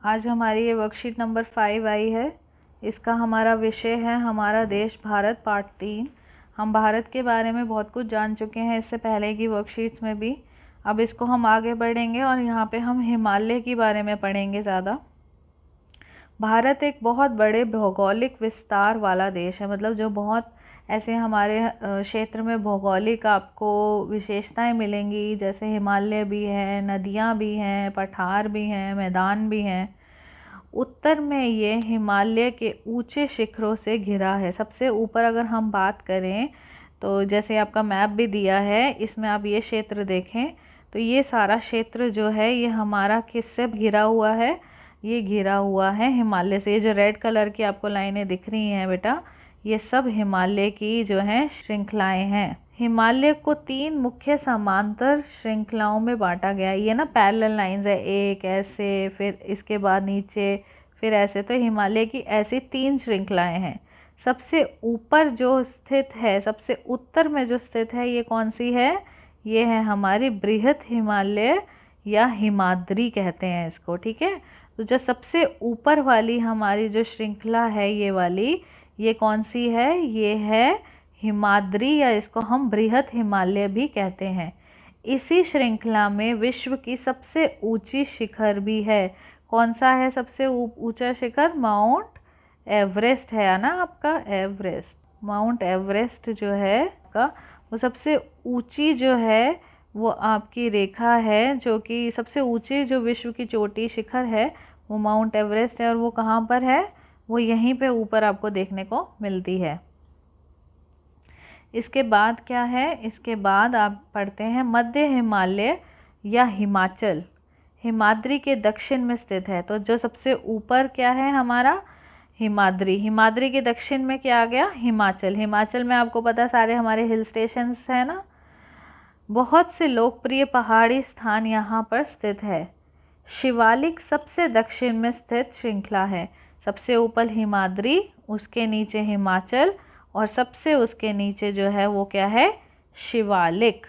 आज हमारी ये वर्कशीट नंबर 5 आई है। इसका हमारा विषय है हमारा देश भारत पार्ट 3। हम भारत के बारे में बहुत कुछ जान चुके हैं इससे पहले की वर्कशीट्स में भी। अब इसको हम आगे बढ़ेंगे और यहाँ पे हम हिमालय के बारे में पढ़ेंगे ज़्यादा। भारत एक बहुत बड़े भौगोलिक विस्तार वाला देश है, मतलब जो बहुत ऐसे हमारे क्षेत्र में भौगोलिक आपको विशेषताएं मिलेंगी, जैसे हिमालय भी है, नदियाँ भी हैं, पठार भी हैं, मैदान भी हैं। उत्तर में ये हिमालय के ऊंचे शिखरों से घिरा है। सबसे ऊपर अगर हम बात करें तो जैसे आपका मैप भी दिया है, इसमें आप ये क्षेत्र देखें तो ये सारा क्षेत्र जो है ये हमारा किससे घिरा हुआ है? ये घिरा हुआ है हिमालय से। ये जो रेड कलर की आपको लाइनें दिख रही हैं बेटा, ये सब हिमालय की जो हैं श्रृंखलाएं हैं। हिमालय को 3 मुख्य समांतर श्रृंखलाओं में बांटा गया है। ये ना पैरेलल लाइंस है, एक ऐसे, फिर इसके बाद नीचे, फिर ऐसे। तो हिमालय की ऐसी 3 श्रृंखलाएं हैं। सबसे ऊपर जो स्थित है, सबसे उत्तर में जो स्थित है, ये कौन सी है? ये है हमारी बृहत हिमालय या हिमाद्री कहते हैं इसको, ठीक है। तो जो सबसे ऊपर वाली हमारी जो श्रृंखला है ये वाली, ये कौन सी है? ये है हिमाद्री, या इसको हम बृहत हिमालय भी कहते हैं। इसी श्रृंखला में विश्व की सबसे ऊंची शिखर भी है। कौन सा है सबसे ऊंचा शिखर? माउंट एवरेस्ट है ना आपका, एवरेस्ट। माउंट एवरेस्ट जो है का वो सबसे ऊंची जो है वो आपकी रेखा है, जो कि सबसे ऊंची जो विश्व की चोटी शिखर है वो माउंट एवरेस्ट है। और वो कहाँ पर है? वो यहीं पे ऊपर आपको देखने को मिलती है। इसके बाद क्या है? इसके बाद आप पढ़ते हैं मध्य हिमालय या हिमाचल हिमाद्री के दक्षिण में स्थित है। तो जो सबसे ऊपर क्या है हमारा? हिमाद्री। हिमाद्री के दक्षिण में क्या आ गया? हिमाचल। हिमाचल में आपको पता है सारे हमारे हिल स्टेशंस है ना। बहुत से लोकप्रिय पहाड़ी स्थान यहाँ पर स्थित है। शिवालिक सबसे दक्षिण में स्थित श्रृंखला है। सबसे ऊपर हिमाद्री, उसके नीचे हिमाचल, और सबसे उसके नीचे जो है वो क्या है? शिवालिक।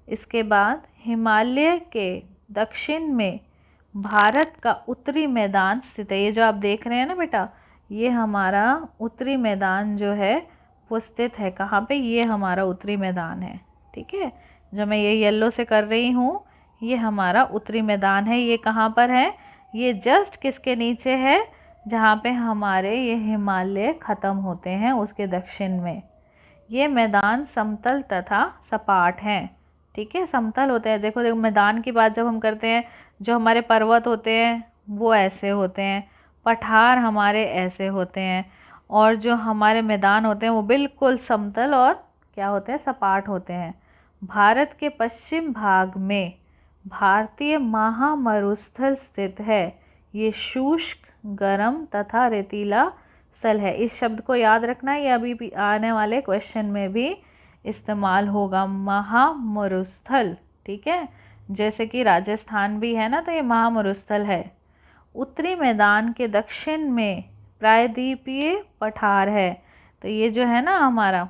इसके बाद हिमालय के दक्षिण में भारत का उत्तरी मैदान स्थित है। ये जो आप देख रहे हैं ना बेटा, ये हमारा उत्तरी मैदान जो है वो स्थित है। कहाँ पे? ये हमारा उत्तरी मैदान है, ठीक है। जो मैं ये येलो से कर रही हूँ ये हमारा उत्तरी मैदान है। ये कहाँ पर है? ये जस्ट किसके नीचे है? जहाँ पे हमारे ये हिमालय ख़त्म होते हैं उसके दक्षिण में। ये मैदान समतल तथा सपाट हैं, ठीक है। समतल होते हैं। देखो देखो, मैदान की बात जब हम करते हैं, जो हमारे पर्वत होते हैं वो ऐसे होते हैं, पठार हमारे ऐसे होते हैं, और जो हमारे मैदान होते हैं वो बिल्कुल समतल और क्या होते हैं? सपाट होते हैं। भारत के पश्चिम भाग में भारतीय महामरुस्थल स्थित है। ये शुष्क, गर्म तथा रेतीला स्थल है। इस शब्द को याद रखना, ये अभी भी आने वाले क्वेश्चन में भी इस्तेमाल होगा, महामरुस्थल, ठीक है। जैसे कि राजस्थान भी है ना, तो ये महामरुस्थल है। उत्तरी मैदान के दक्षिण में प्रायद्वीपीय पठार है। तो ये जो है ना हमारा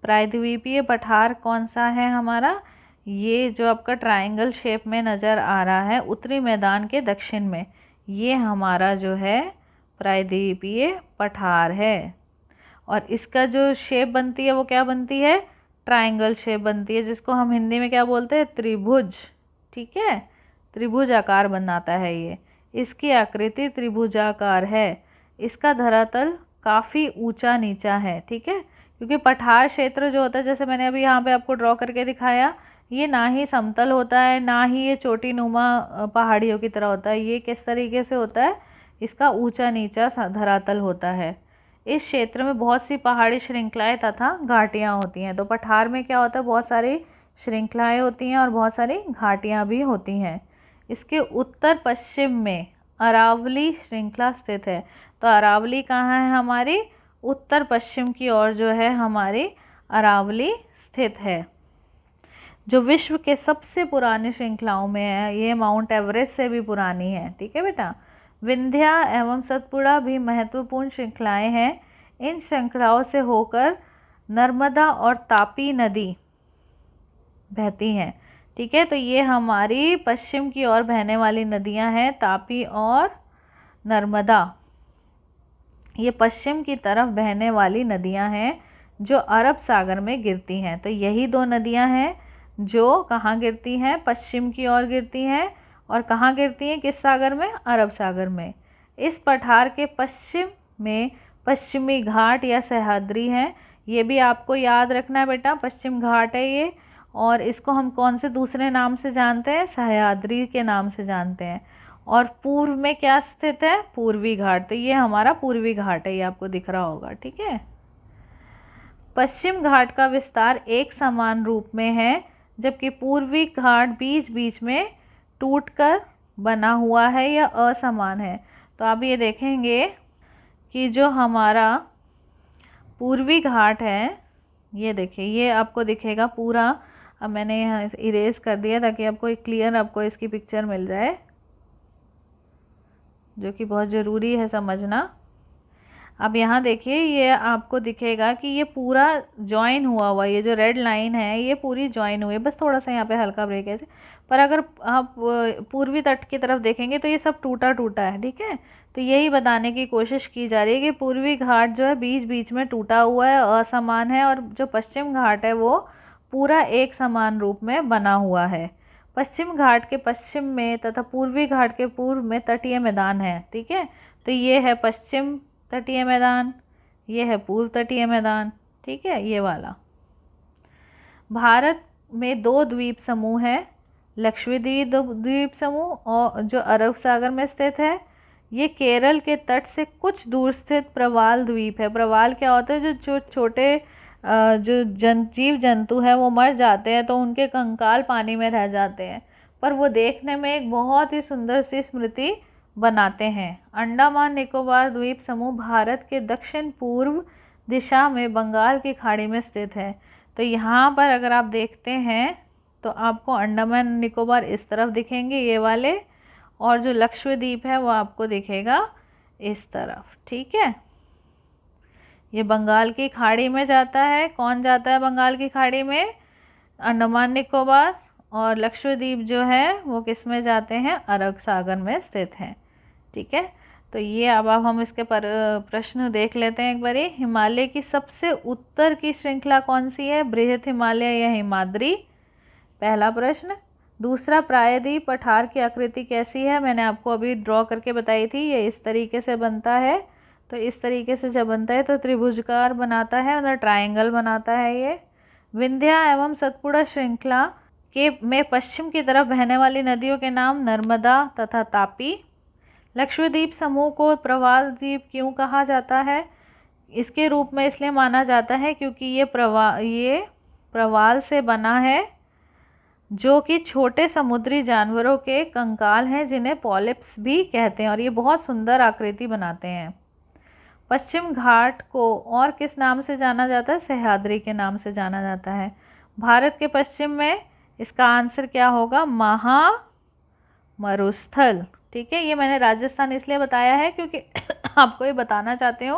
प्रायद्वीपीय पठार कौन सा है हमारा? ये जो आपका ट्रायंगल शेप में नज़र आ रहा है उत्तरी मैदान के दक्षिण में, ये हमारा जो है प्रायद्वीपीय पठार है। और इसका जो शेप बनती है वो क्या बनती है? ट्रायंगल शेप बनती है, जिसको हम हिंदी में क्या बोलते हैं? त्रिभुज, ठीक है। त्रिभुज आकार बनाता है ये। इसकी आकृति त्रिभुजाकार है। इसका धरातल काफ़ी ऊंचा नीचा है, ठीक है। क्योंकि पठार क्षेत्र जो होता है, जैसे मैंने अभी यहाँ पे आपको ड्रॉ करके दिखाया, ये ना ही समतल होता है ना ही ये चोटी नुमा पहाड़ियों की तरह होता है। ये किस तरीके से होता है? इसका ऊंचा नीचा धरातल होता है। इस क्षेत्र में बहुत सी पहाड़ी श्रृंखलाएं तथा घाटियाँ होती हैं। तो पठार में क्या होता है? बहुत सारी श्रृंखलाएं होती हैं और बहुत सारी घाटियाँ भी होती हैं। इसके उत्तर पश्चिम में अरावली श्रृंखला स्थित है। तो अरावली कहाँ है हमारी? उत्तर पश्चिम की ओर जो है हमारी अरावली स्थित है, जो विश्व के सबसे पुरानी श्रृंखलाओं में है। ये माउंट एवरेस्ट से भी पुरानी है, ठीक है बेटा। विंध्या एवं सतपुड़ा भी महत्वपूर्ण श्रृंखलाएं हैं। इन श्रृंखलाओं से होकर नर्मदा और तापी नदी बहती हैं। ठीक है। तो ये हमारी पश्चिम की ओर बहने वाली नदियां हैं, तापी और नर्मदा। ये पश्चिम की तरफ बहने वाली नदियां हैं जो अरब सागर में गिरती हैं। तो यही दो नदियां हैं जो कहाँ गिरती हैं, पश्चिम की ओर गिरती हैं। और कहाँ गिरती हैं, किस सागर में, अरब सागर में। इस पठार के पश्चिम में पश्चिमी घाट या सह्याद्री है। ये भी आपको याद रखना है बेटा, पश्चिम घाट है ये। और इसको हम कौन से दूसरे नाम से जानते हैं, सह्याद्री के नाम से जानते हैं। और पूर्व में क्या स्थित है, पूर्वी घाट। तो ये हमारा पूर्वी घाट है, ये आपको दिख रहा होगा। ठीक है। पश्चिम घाट का विस्तार एक समान रूप में है, जबकि पूर्वी घाट बीच बीच में टूटकर बना हुआ है या असमान है। तो आप ये देखेंगे कि जो हमारा पूर्वी घाट है, ये देखिए, ये आपको दिखेगा पूरा। अब मैंने यहाँ इरेज कर दिया ताकि आपको क्लियर आपको इसकी पिक्चर मिल जाए, जो कि बहुत ज़रूरी है समझना। अब यहाँ देखिए, ये आपको दिखेगा कि ये पूरा जॉइन हुआ, ये जो रेड लाइन है ये पूरी जॉइन हुई है। बस थोड़ा सा यहाँ पे हल्का ब्रेक है, पर अगर आप पूर्वी तट की तरफ देखेंगे तो ये सब टूटा टूटा है। ठीक है। तो यही बताने की कोशिश की जा रही है कि पूर्वी घाट जो है बीच बीच में टूटा हुआ है, असमान है, और जो पश्चिम घाट है वो पूरा एक समान रूप में बना हुआ है। पश्चिम घाट के पश्चिम में तथा पूर्वी घाट के पूर्व में तटीय मैदान है। ठीक है। तो ये है पश्चिम तटीय मैदान, ये है पूर्व तटीय मैदान। ठीक है, ये वाला। भारत में दो द्वीप समूह है, लक्षद्वीप द्वीप समूह और जो अरब सागर में स्थित है। ये केरल के तट से कुछ दूर स्थित प्रवाल द्वीप है। प्रवाल क्या होता है, जो छोटे जो जीव जंतु है वो मर जाते हैं तो उनके कंकाल पानी में रह जाते हैं, पर वो देखने में एक बहुत ही सुंदर सी स्मृति बनाते हैं। अंडमान निकोबार द्वीप समूह भारत के दक्षिण पूर्व दिशा में बंगाल की खाड़ी में स्थित है। तो यहाँ पर अगर आप देखते हैं तो आपको अंडमान निकोबार इस तरफ दिखेंगे, ये वाले, और जो लक्षद्वीप है वो आपको दिखेगा इस तरफ। ठीक है। ये बंगाल की खाड़ी में जाता है। कौन जाता है बंगाल की खाड़ी में, अंडमान निकोबार। और लक्षद्वीप जो है वो किस में जाते हैं, अरब सागर में स्थित हैं। ठीक है। तो ये अब हम इसके पर प्रश्न देख लेते हैं एक बारी। हिमालय की सबसे उत्तर की श्रृंखला कौन सी है, बृहत हिमालय या हिमाद्री, पहला प्रश्न। दूसरा, प्रायद्वीप पठार की आकृति कैसी है, मैंने आपको अभी ड्रॉ करके बताई थी, ये इस तरीके से बनता है। तो इस तरीके से जब बनता है तो त्रिभुजाकार बनाता है, मतलब ट्रायंगल बनाता है ये। विंध्या एवं सतपुड़ा श्रृंखला के में पश्चिम की तरफ बहने वाली नदियों के नाम नर्मदा तथा तापी। लक्षद्वीप समूह को प्रवाल द्वीप क्यों कहा जाता है, इसके रूप में इसलिए माना जाता है क्योंकि ये प्रवाल से बना है, जो कि छोटे समुद्री जानवरों के कंकाल हैं जिन्हें पॉलिप्स भी कहते हैं, और ये बहुत सुंदर आकृति बनाते हैं। पश्चिम घाट को और किस नाम से जाना जाता है, सह्याद्री के नाम से जाना जाता है। भारत के पश्चिम में इसका आंसर क्या होगा, महामरुस्थल। ठीक है। ये मैंने राजस्थान इसलिए बताया है क्योंकि आपको ये बताना चाहते हो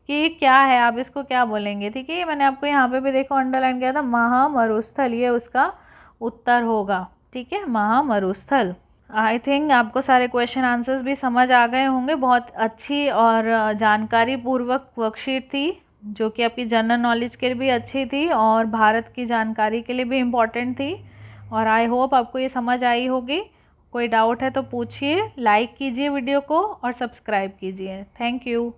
कि ये क्या है, आप इसको क्या बोलेंगे। ठीक है। ये मैंने आपको यहाँ पे भी देखो अंडरलाइन किया था, महामरुस्थल, ये उसका उत्तर होगा। ठीक है, महामरुस्थल। आई थिंक आपको सारे क्वेश्चन आंसर्स भी समझ आ गए होंगे। बहुत अच्छी और जानकारी पूर्वक वर्कशीट थी, जो कि आपकी जनरल नॉलेज के लिए भी अच्छी थी और भारत की जानकारी के लिए भी इम्पॉर्टेंट थी। और आई होप आपको ये समझ आई होगी। कोई डाउट है तो पूछिए, लाइक कीजिए वीडियो को और सब्सक्राइब कीजिए। Thank you.